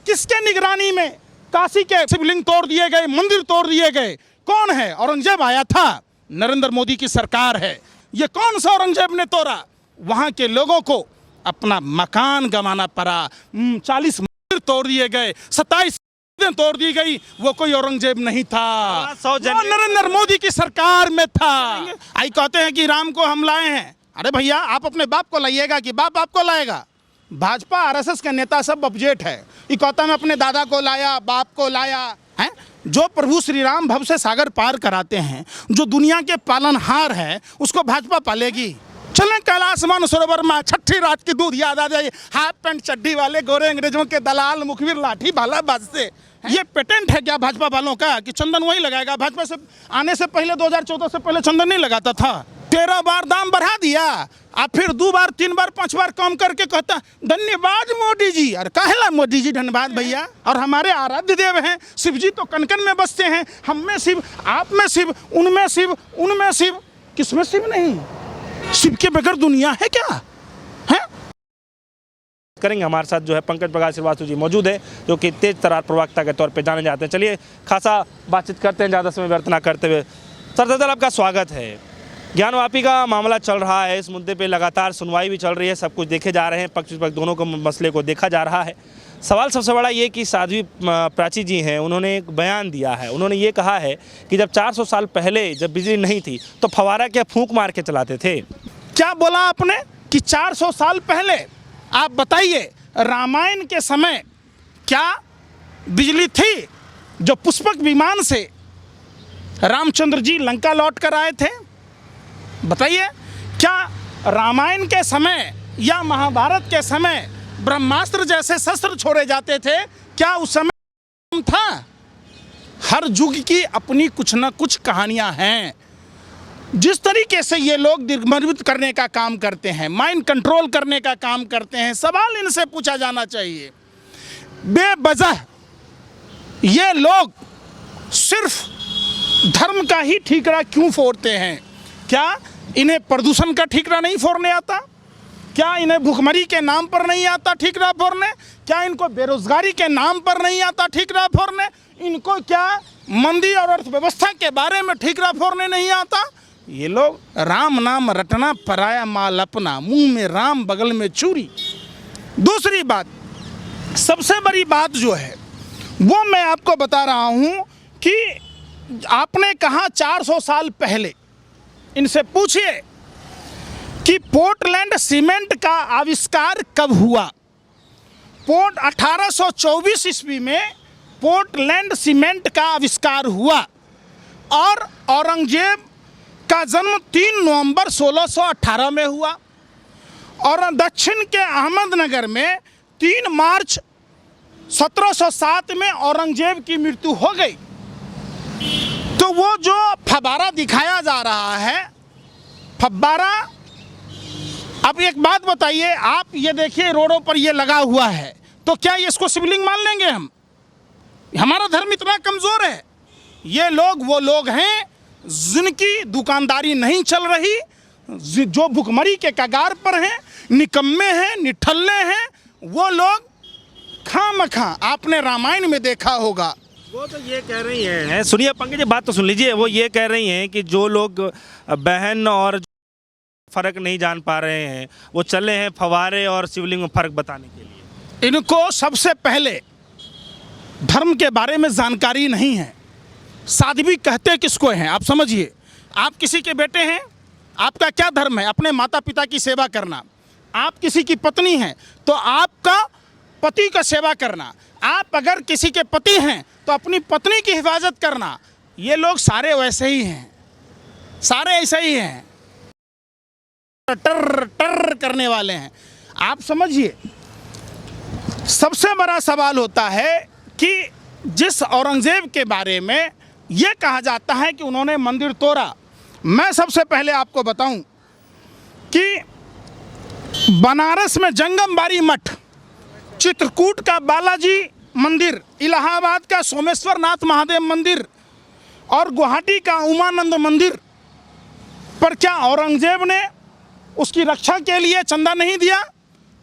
किसके निगरानी में काशी के शिवलिंग तोड़ दिए गए, मंदिर तोड़ दिए गए? कौन है? औरंगजेब आया था, नरेंद्र मोदी की सरकार है। ये कौन सा औरंगजेब ने तोड़ा? वहां के लोगों को अपना मकान गंवाना पड़ा, 40 मंदिर तोड़ दिए गए, 27 तोड़ दी गई। वो कोई औरंगजेब नहीं था, वो नरेंद्र मोदी की सरकार में था। आई कहते हैं कि राम को हम लाए हैं। अरे भैया, आप अपने बाप को लाइएगा कि बाप आपको लाएगा? भाजपा आरएसएस के नेता सब अपडेट है। ये कहता मैं अपने दादा को लाया, बाप को लाया है। जो प्रभु श्री राम भव से सागर पार कराते हैं, जो दुनिया के पालनहार है, उसको भाजपा पालेगी? चलें कैलाश मानसरोवर में, छठी रात की दूध याद आ जाए, हाफ पैंट चड्डी वाले गोरे अंग्रेजों के दलाल, मुखबिर लाठी भाला बाजते। ये पेटेंट है क्या भाजपा वालों का कि चंदन वही लगाएगा? भाजपा से आने से पहले 2014 से पहले चंदन नहीं लगाता था। 13 बार दाम बढ़ा दिया, आप फिर 2 बार 3 बार 5 बार कम करके कहता धन्यवाद मोदी जी। अरे काहेला मोदी जी धन्यवाद भैया? और हमारे आराध्य देव हैं शिव जी, तो कनकन में बसते हैं। हम में शिव, आप में शिव, उनमें शिव, उनमें शिव, किसमें शिव नहीं? शिव के बगैर दुनिया है क्या? है करेंगे। हमारे साथ जो है पंकज प्रकाश श्रीवास्तव जी मौजूद है, जो कि तेज तर्रार प्रवक्ता के तौर पे जाने जाते हैं। चलिए खासा बातचीत करते हैं, ज़्यादा समय व्यर्थ ना करते हुए। सर दरअसल आपका स्वागत है। ज्ञानवापी का मामला चल रहा है, इस मुद्दे पे लगातार सुनवाई भी चल रही है, सब कुछ देखे जा रहे हैं, पक्ष विपक्ष दोनों को मसले को देखा जा रहा है। सवाल सबसे बड़ा ये कि साध्वी प्राची जी हैं, उन्होंने एक बयान दिया है। उन्होंने ये कहा है कि जब 400 साल पहले जब बिजली नहीं थी तो फव्वारा के फूंक मार के चलाते थे। क्या बोला आपने कि 400 साल पहले? आप बताइए, रामायण के समय क्या बिजली थी? जो पुष्पक विमान से रामचंद्र जी लंका लौट कर आए थे, बताइए, क्या रामायण के समय या महाभारत के समय ब्रह्मास्त्र जैसे शस्त्र छोड़े जाते थे? क्या उस समय था? हर युग की अपनी कुछ न कुछ कहानियां हैं। जिस तरीके से ये लोग दिग्भ्रमित करने का काम करते हैं, माइंड कंट्रोल करने का काम करते हैं, सवाल इनसे पूछा जाना चाहिए। बेवजह ये लोग सिर्फ धर्म का ही ठीकरा क्यों फोड़ते हैं? क्या इन्हें प्रदूषण का ठीकरा नहीं फोड़ने आता? क्या इन्हें भुखमरी के नाम पर नहीं आता ठीकरा फोड़ने? क्या इनको बेरोजगारी के नाम पर नहीं आता ठीकरा फोड़ने? इनको क्या मंदी और अर्थव्यवस्था के बारे में ठीकरा फोड़ने नहीं आता? ये लोग राम नाम रटना, पराया माल अपना, मुंह में राम बगल में चूरी। दूसरी बात, सबसे बड़ी बात जो है वो मैं आपको बता रहा हूं कि आपने कहा 400 साल पहले, इनसे पूछिए कि पोर्टलैंड सीमेंट का आविष्कार कब हुआ? 1824 ईस्वी में पोर्टलैंड सीमेंट का आविष्कार हुआ और औरंगजेब का जन्म 3 नवंबर 1618 में हुआ और दक्षिण के अहमदनगर में 3 मार्च 1707 में औरंगजेब की मृत्यु हो गई। तो वो जो फव्वारा दिखाया जा रहा है, फव्वारा, अब एक बात बताइए, आप ये देखिए रोडों पर ये लगा हुआ है, तो क्या इसको शिवलिंग मान लेंगे हम? हमारा धर्म इतना कमज़ोर है? ये लोग वो लोग हैं जिनकी दुकानदारी नहीं चल रही, जो भुखमरी के कगार पर हैं, निकम्मे हैं, निठल्ले हैं। वो लोग खामखा, आपने रामायण में देखा होगा, वो तो ये कह रही हैं, सुनिए पंकज जी बात तो सुन लीजिए, वो ये कह रही हैं कि जो लोग बहन और फ़र्क नहीं जान पा रहे हैं, वो चले हैं फव्वारे और शिवलिंग में फ़र्क बताने के लिए। इनको सबसे पहले धर्म के बारे में जानकारी नहीं है। साध्वी कहते किसको हैं आप समझिए। आप किसी के बेटे हैं, आपका क्या धर्म है? अपने माता पिता की सेवा करना। आप किसी की पत्नी हैं तो आपका पति का सेवा करना। आप अगर किसी के पति हैं तो अपनी पत्नी की हिफाजत करना। ये लोग सारे वैसे ही हैं, सारे ऐसे ही हैं, टर टर करने वाले हैं। आप समझिए, सबसे बड़ा सवाल होता है कि जिस औरंगजेब के बारे में ये कहा जाता है कि उन्होंने मंदिर तोड़ा, मैं सबसे पहले आपको बताऊं कि बनारस में जंगमबाड़ी मठ, चित्रकूट का बालाजी मंदिर, इलाहाबाद का सोमेश्वर नाथ महादेव मंदिर और गुवाहाटी का उमानंद मंदिर पर क्या औरंगजेब ने उसकी रक्षा के लिए चंदा नहीं दिया?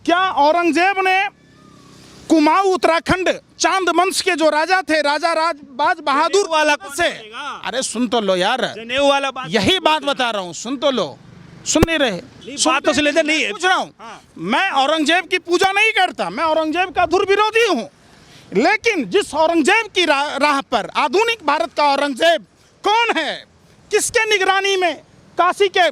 क्या औरंगजेब ने कुमाऊं उत्तराखंड चांद वंश के जो राजा थे, राजा बाज बहादुर जनेऊ वाला कौन से। बनेगा? अरे सुन तो लो यार, जनेऊ वाला बात यही बात बता रहा हूँ, सुन तो लो। सुन नहीं रहे? बात तो सुन लेते नहीं है। पूछ रहा हूँ, हाँ। मैं औरंगजेब की पूजा नहीं करता, मैं औरंगजेब का धुरविरोधी हूँ। लेकिन जिस औरंगजेब की राह पर आधुनिक भारत का औरंगजेब कौन है, किसके निगरानी में काशी के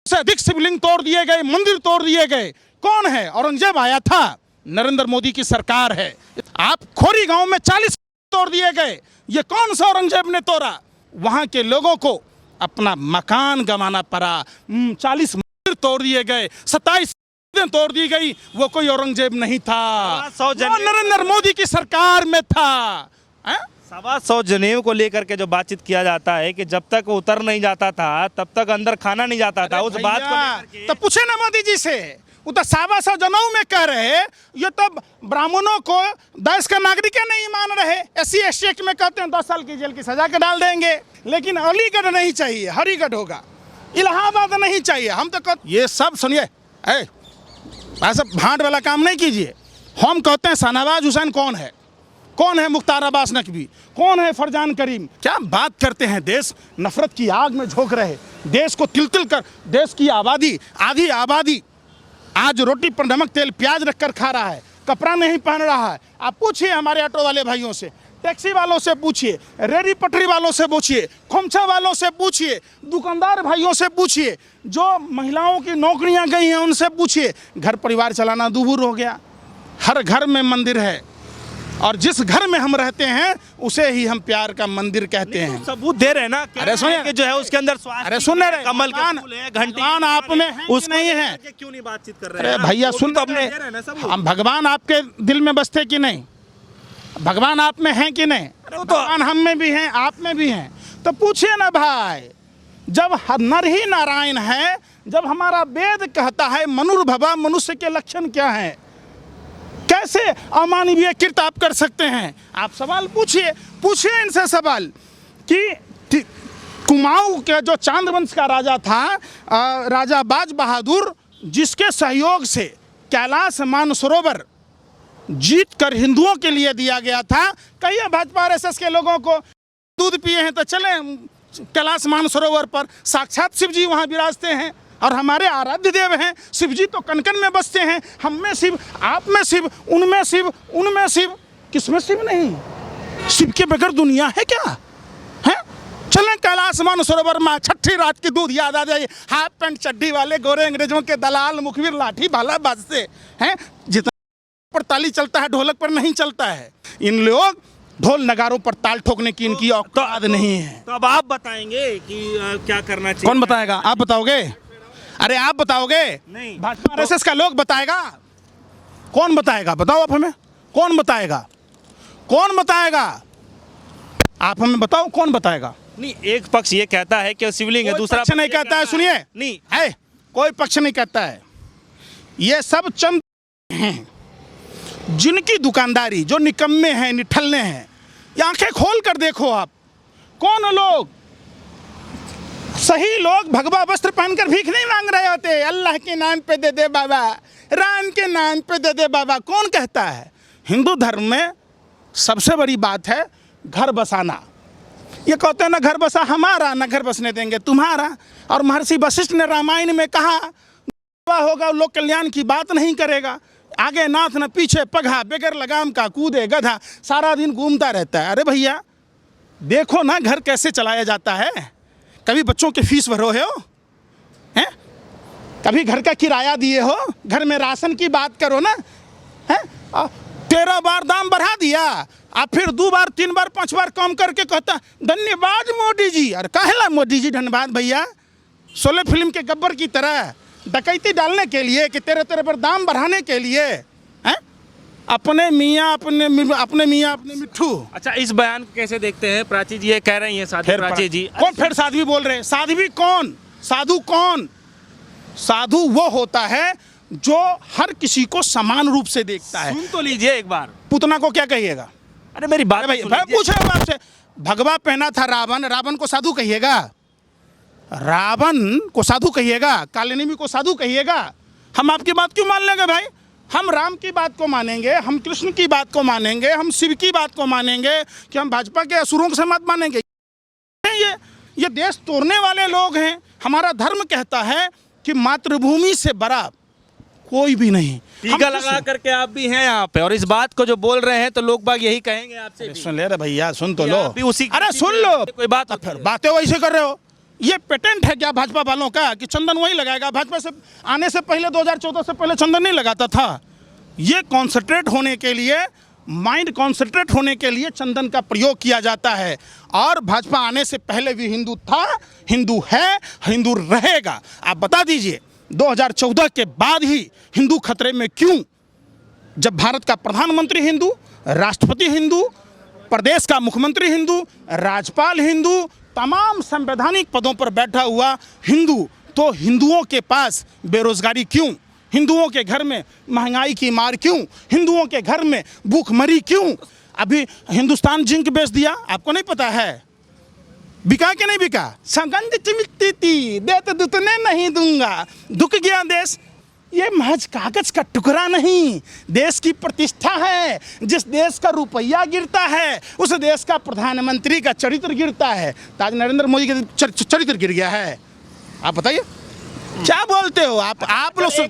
से अधिक शिवलिंग तोड़ दिए गए, मंदिर तोड़ दिए गए, कौन है? औरंगजेब आया था, नरेंद्र मोदी की सरकार है। आप खोरी गांव में 40 तोड़ दिए गए, ये कौन सा औरंगजेब ने तोड़ा? वहां के लोगों को अपना मकान गंवाना पड़ा। 40 मंदिर तोड़ दिए गए, 27 तोड़ दी गई, वो कोई औरंगजेब नहीं था, वो नरेंद्र मोदी की सरकार में था। 125 जनेऊ को लेकर के जो बातचीत किया जाता है कि जब तक वो उतर नहीं जाता था तब तक अंदर खाना नहीं जाता था, उस बात को लेकर के तो पूछे ना मोदी जी से, वो तो 125 जनेऊ में कह रहे, ये तो ब्राह्मणों को देश का नागरिक नहीं मान रहे। SC ST एक्ट में कहते हैं 10 साल की जेल की सजा के डाल देंगे। लेकिन अलीगढ़ नहीं चाहिए, हरिगढ़ होगा, इलाहाबाद नहीं चाहिए। हम तो कहते, ये सब सुनिए, ऐसा भांट वाला काम नहीं कीजिए। हम कहते हैं शाहनवाज हुसैन कौन है, कौन है मुख्तार अब्बास नकवी, कौन है फरजान करीम? क्या बात करते हैं, देश नफरत की आग में झोंक रहे, देश को तिल तिल कर, देश की आबादी, आधी आबादी आज रोटी पर नमक तेल प्याज रखकर खा रहा है, कपड़ा नहीं पहन रहा है। आप पूछिए हमारे ऑटो वाले भाइयों से, टैक्सी वालों से पूछिए, रेहड़ी पटरी वालों से पूछिए, खोमचा वालों से पूछिए, दुकानदार भाइयों से पूछिए, जो महिलाओं की नौकरियां गई हैं उनसे पूछिए। घर परिवार चलाना दूभर हो गया। हर घर में मंदिर है, और जिस घर में हम रहते हैं उसे ही हम प्यार का मंदिर कहते हैं। सबूत दे रहे हैं ना, अरे सुनिए कि जो है उसके अंदर अरे सुन रहे, कमल के फूल है, घंटी भगवान आप में है उस नहीं है? क्यों नहीं बातचीत कर रहे हैं? अरे भैया सुन तो अपने, हम भगवान आपके दिल में बसते कि नहीं? भगवान आप में हैं कि नहीं? भगवान हम में भी हैं, आप में भी हैं। तो पूछिए ना भाई, जब नर ही नारायण है, जब हमारा वेद कहता है मनुर्भवा, मनुष्य के लक्षण क्या हैं, कैसे अमानवीय कृत्य आप कर सकते हैं? आप सवाल पूछिए, पूछिए इनसे सवाल कि कुमाऊं के जो चांद वंश का राजा था, राजा बाज बहादुर, जिसके सहयोग से कैलाश मानसरोवर जीत कर हिंदुओं के लिए दिया गया था। कहिए भाजपा RSS के लोगों को, दूध पिए हैं तो चले कैलाश मानसरोवर पर, साक्षात शिव जी वहाँ विराजते हैं और हमारे आराध्य देव हैं। शिव जी तो कण कण में बसते हैं, हम में शिव, आप में शिव, उनमें शिव, उनमें शिव, किसमें शिव नहीं? शिव के बगैर दुनिया है क्या? है? चलें कैलाश मानसरोवर में, छठी रात की दूध याद आ जाए, हाफ पैंट चड्डी वाले गोरे अंग्रेजों के दलाल मुखबिर लाठी भाला बाजते हैं। जितना पर ताली चलता है ढोलक पर नहीं चलता है। इन लोग ढोल नगारों पर ताल ठोकने की इनकी औकात नहीं है। तो अब आप बताएंगे कि क्या करना चाहिए? कौन बताएगा? आप बताओगे? अरे आप बताओगे? नहीं, भाजपा RSS का लोग बताएगा? कौन बताएगा? बताओ आप हमें, कौन बताएगा? कौन बताएगा? आप हमें बताओ, कौन बताएगा? नहीं, एक पक्ष ये कहता है कि शिवलिंग है, दूसरा पक्ष नहीं कहता है। सुनिए, नहीं है, कोई पक्ष नहीं कहता है। ये सब चंद हैं जिनकी दुकानदारी, जो निकम्मे हैं, निठल्ले हैं। ये आंखें खोल कर देखो आप, कौन लोग, सही लोग भगवा वस्त्र पहनकर भीख नहीं मांग रहे होते। अल्लाह के नाम पे दे दे बाबा, राम के नाम पे दे दे बाबा, कौन कहता है? हिंदू धर्म में सबसे बड़ी बात है घर बसाना। ये कहते हैं ना घर बसा हमारा, ना घर बसने देंगे तुम्हारा। और महर्षि वशिष्ठ ने रामायण में कहा होगा लोक कल्याण की बात नहीं करेगा, आगे नाथ न पीछे पगहा, बगैर लगाम का कूदे गधा, सारा दिन घूमता रहता है। अरे भैया देखो ना घर कैसे चलाया जाता है। कभी बच्चों की फीस भरो हो हैं? कभी घर का किराया दिए हो? घर में राशन की बात करो ना, हैं? 13 बार दाम बढ़ा दिया, आप फिर 2 बार 3 बार 5 बार कम करके कहता धन्यवाद मोदी जी। अरे काहेला मोदी जी धन्यवाद भैया? 16 फिल्म के गब्बर की तरह डकैती डालने के लिए कि तेरे पर दाम बढ़ाने के लिए, हैं? अपने मियाँ अपने मिट्ठू। अच्छा, इस बयान को कैसे देखते हैं? प्राची जी ये कह रही हैं, साध्वी प्राची जी। कौन फिर साध्वी बोल रहे हैं? साध्वी कौन? साधु कौन? साधु वो होता है जो हर किसी को समान रूप से देखता है। सुन तो लीजिए एक बार। पुतना को क्या कहिएगा? अरे मेरी बात भाई पूछ रहा हूं आपसे, भगवा पहना था रावण, रावण को साधु कहिएगा? रावण को साधु कहिएगा? कालिनेमी को साधु कहिएगा? हम आपकी बात क्यों मान लेंगे भाई? हम राम की बात को मानेंगे, हम कृष्ण की बात को मानेंगे, हम शिव की बात को मानेंगे कि हम भाजपा के असुरों से मत मानेंगे। ये देश तोड़ने वाले लोग हैं। हमारा धर्म कहता है कि मातृभूमि से बड़ा कोई भी नहीं। टीका लगा करके आप भी हैं यहाँ पे, और इस बात को जो बोल रहे हैं तो लोग बाग यही कहेंगे आपसे भी। सुन ले रहे भैया, सुन तो लो। आप भी उसी अरे सुन लो, कोई बात तो फिर बातें वैसे कर रहे हो। ये पेटेंट है क्या भाजपा वालों का कि चंदन वही लगाएगा? भाजपा से आने से पहले 2014 से पहले चंदन नहीं लगाता था। ये कॉन्सेंट्रेट होने के लिए, माइंड कॉन्सेंट्रेट होने के लिए चंदन का प्रयोग किया जाता है। और भाजपा आने से पहले भी हिंदू था, हिंदू है, हिंदू रहेगा। आप बता दीजिए 2014 के बाद ही हिंदू खतरे में क्यों? जब भारत का प्रधानमंत्री हिंदू, राष्ट्रपति हिंदू, प्रदेश का मुख्यमंत्री हिंदू, राज्यपाल हिंदू, तमाम संवैधानिक पदों पर बैठा हुआ हिंदू, तो हिंदुओं के पास बेरोजगारी क्यों? हिंदुओं के घर में महंगाई की मार क्यों? हिंदुओं के घर में भूखमरी क्यों? अभी हिंदुस्तान जिंक बेच दिया, आपको नहीं पता है? बिका कि नहीं बिका? सगंध चिमिकती थी, देते दुतने नहीं दूंगा, दुख गया देश। ये महज कागज का टुकड़ा नहीं, देश की प्रतिष्ठा है। जिस देश का रुपया गिरता है उस देश का प्रधानमंत्री का चरित्र गिरता है। तो आज नरेंद्र मोदी का चरित्र गिर गया है। आप बताइए क्या बोलते हो आप लोग सब?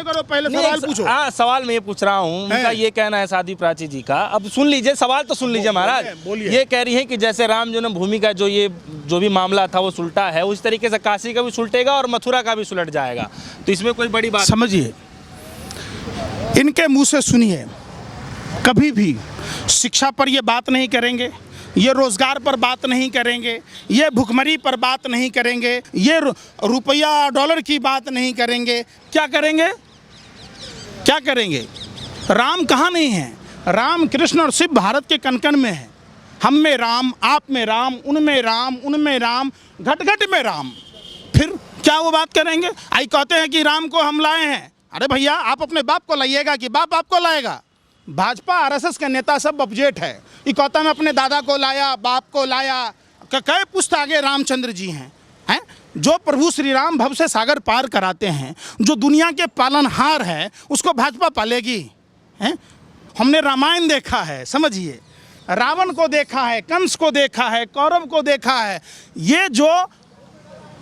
करो, पहले सवाल पूछो। हाँ, सवाल मैं ये पूछ रहा हूँ, उनका ये कहना है साध्वी प्राची जी का। अब सुन लीजिए, सवाल तो सुन लीजिए महाराज। ये कह रही है कि जैसे राम जन्मभूमि का जो भी मामला था वो सुलटा है, उस तरीके से काशी का भी सुलटेगा और मथुरा का भी सुलट जाएगा। तो इसमें कोई बड़ी बात समझिए, इनके मुंह से सुनिए, कभी भी शिक्षा पर ये बात नहीं करेंगे, ये रोजगार पर बात नहीं करेंगे, ये भुखमरी पर बात नहीं करेंगे, ये रुपया डॉलर की बात नहीं करेंगे। क्या करेंगे? क्या करेंगे? राम कहाँ नहीं है? राम, कृष्ण और शिव भारत के कण-कण में है। हम में राम, आप में राम, उनमें राम, उनमें राम, घट घट में राम। फिर क्या वो बात करेंगे? आई कहते हैं कि राम को हम लाए हैं। अरे भैया, आप अपने बाप को लाइएगा कि बाप आपको लाएगा? भाजपा आरएसएस के नेता सब अपडेट है। ये कहता मैं अपने दादा को लाया, बाप को लाया। कई पुश्त आगे रामचंद्र जी हैं जो प्रभु श्री राम भव से सागर पार कराते हैं, जो दुनिया के पालनहार है, उसको भाजपा पालेगी? हैं? हमने रामायण देखा है, समझिए, रावण को देखा है, कंस को देखा है, कौरव को देखा है। ये जो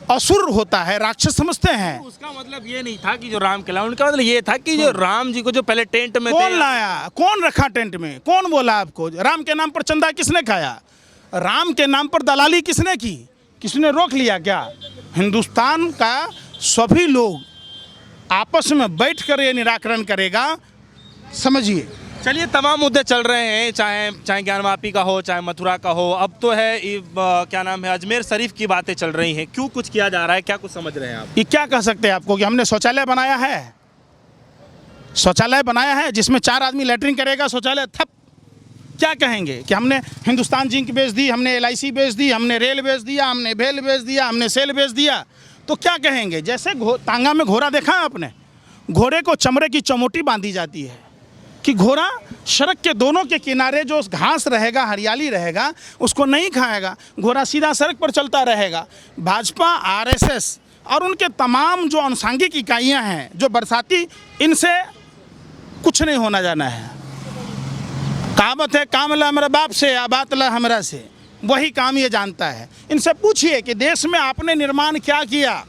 असुर होता है, राक्षस समझते हैं। उसका मतलब ये नहीं था कि जो राम के लाया, उनका मतलब ये था कि जो राम जी को जो पहले टेंट में कौन लाया, कौन रखा टेंट में? कौन बोला आपको? राम के नाम पर चंदा किसने खाया? राम के नाम पर दलाली किसने की? किसने रोक लिया क्या? हिंदुस्तान का सभी लोग आपस में बैठ कर ये निराकरण करेगा, समझिए। चलिए, तमाम मुद्दे चल रहे हैं, चाहे ज्ञानवापी का हो, चाहे मथुरा का हो। अब तो है क्या नाम है, अजमेर शरीफ की बातें चल रही हैं। क्यों कुछ किया जा रहा है? क्या कुछ समझ रहे हैं आप? ये क्या कह सकते हैं आपको कि हमने शौचालय बनाया है? शौचालय बनाया है जिसमें 4 आदमी लैट्रिन करेगा, शौचालय थप। क्या कहेंगे कि हमने हिंदुस्तान जिंक बेच दी, हमने LIC बेच दी, हमने रेल बेच दिया, हमने भेल बेच दिया, हमने सेल बेच दिया? तो क्या कहेंगे? जैसे तांगा में घोड़ा देखा है आपने? घोड़े को चमड़े की चमोटी बांधी जाती है कि घोड़ा सड़क के दोनों के किनारे जो घास रहेगा, हरियाली रहेगा, उसको नहीं खाएगा। घोड़ा सीधा सड़क पर चलता रहेगा। भाजपा, RSS और उनके तमाम जो अनुसांगिक इकाइयां हैं, जो बरसाती, इनसे कुछ नहीं होना जाना है। कहावत है, काम ला मेरे बाप से, आबात ला हमरा से। वही काम ये जानता है। इनसे पूछिए कि देश में आपने निर्माण क्या किया?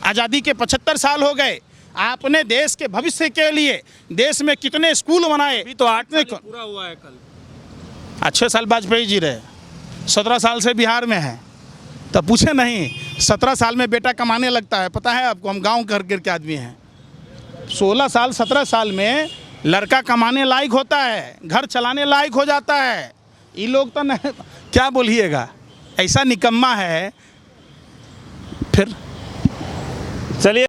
आज़ादी के 75 साल हो गए। आपने देश के भविष्य के लिए देश में कितने स्कूल बनाए? अभी तो 8 साल पूरा हुआ है कल। अच्छे साल वाजपेयी जी रहे, 17 साल से बिहार में है। तो पूछे नहीं, 17 साल में बेटा कमाने लगता है? पता है आपको, हम गांव घर के आदमी हैं। 16 साल 17 साल में लड़का कमाने लायक होता है, घर चलाने लायक हो जाता है। ये लोग तो नहीं, क्या बोलिएगा, ऐसा निकम्मा है। फिर चलिए।